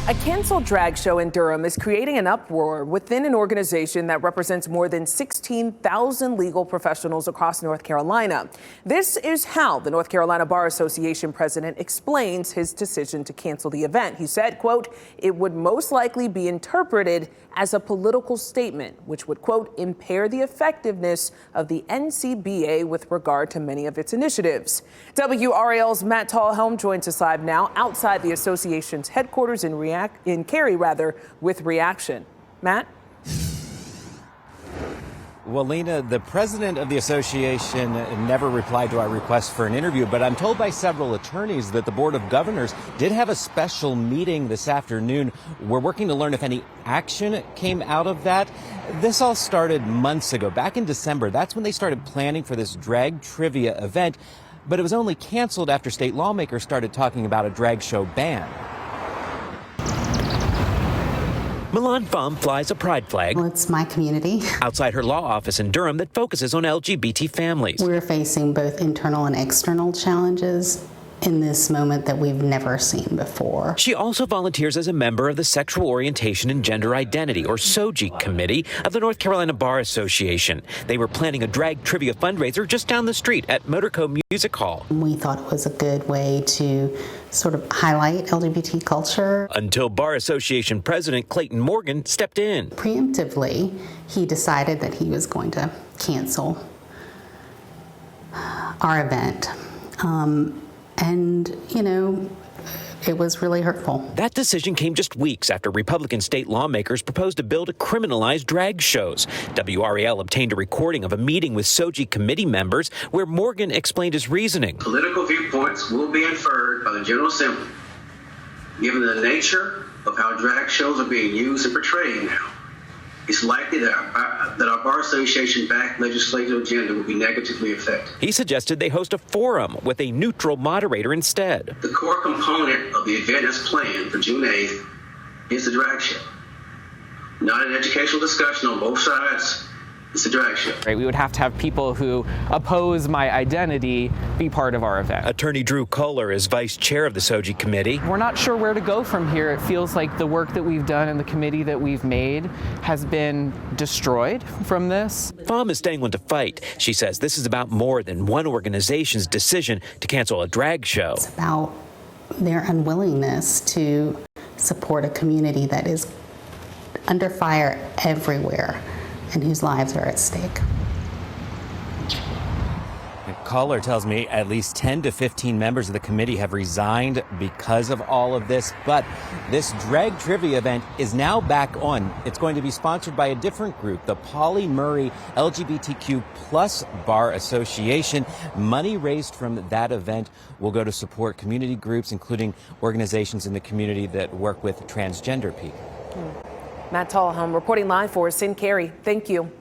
A canceled drag show in Durham is creating an uproar within an organization that represents more than 16,000 legal professionals across North Carolina. This is how the North Carolina Bar Association president explains his decision to cancel the event. He said, quote, it would most likely be interpreted as a political statement, which would, quote, impair the effectiveness of the NCBA with regard to many of its initiatives. WRAL's Matt Tallhelm joins us live now outside the association's headquarters in Cary, with reaction. Matt? Well, Lena, the president of the association never replied to our request for an interview, but I'm told by several attorneys that the Board of Governors did have a special meeting this afternoon. We're working to learn if any action came out of that. This all started months ago. Back in December, that's when they started planning for this drag trivia event, but it was only canceled after state lawmakers started talking about a drag show ban. Milan Pham flies a pride flag. Well, it's my community. Outside her law office in Durham that focuses on LGBT families. We're facing both internal and external challenges in this moment that we've never seen before. She also volunteers as a member of the Sexual Orientation and Gender Identity, or SOGI, committee of the North Carolina Bar Association. They were planning a drag trivia fundraiser just down the street at Motorco Music Hall. We thought it was a good way to sort of highlight LGBT culture. Until Bar Association President Clayton Morgan stepped in. Preemptively, he decided that he was going to cancel our event. And, you know, it was really hurtful. That decision came just weeks after Republican state lawmakers proposed a bill to criminalize drag shows. WRAL obtained a recording of a meeting with SOGI committee members where Morgan explained his reasoning. Political viewpoints will be inferred by the General Assembly, given the nature of how drag shows are being used and portrayed now. It's likely that our Bar Association-backed legislative agenda will be negatively affected. He suggested they host a forum with a neutral moderator instead. The core component of the event as planned for June 8th is the drag show. Not an educational discussion on both sides. It's a drag show. Right, we would have to have people who oppose my identity be part of our event. Attorney Drew Kohler is vice chair of the SOGI committee. We're not sure where to go from here. It feels like the work that we've done and the committee that we've made has been destroyed from this. Pham is staying on to fight. She says this is about more than one organization's decision to cancel a drag show. It's about their unwillingness to support a community that is under fire everywhere and whose lives are at stake. Caller tells me at least 10 to 15 members of the committee have resigned because of all of this. But this drag trivia event is now back on. It's going to be sponsored by a different group, the Polly Murray LGBTQ Plus Bar Association. Money raised from that event will go to support community groups, including organizations in the community that work with transgender people. Matt Tallhelm reporting live for us in Cary. Thank you.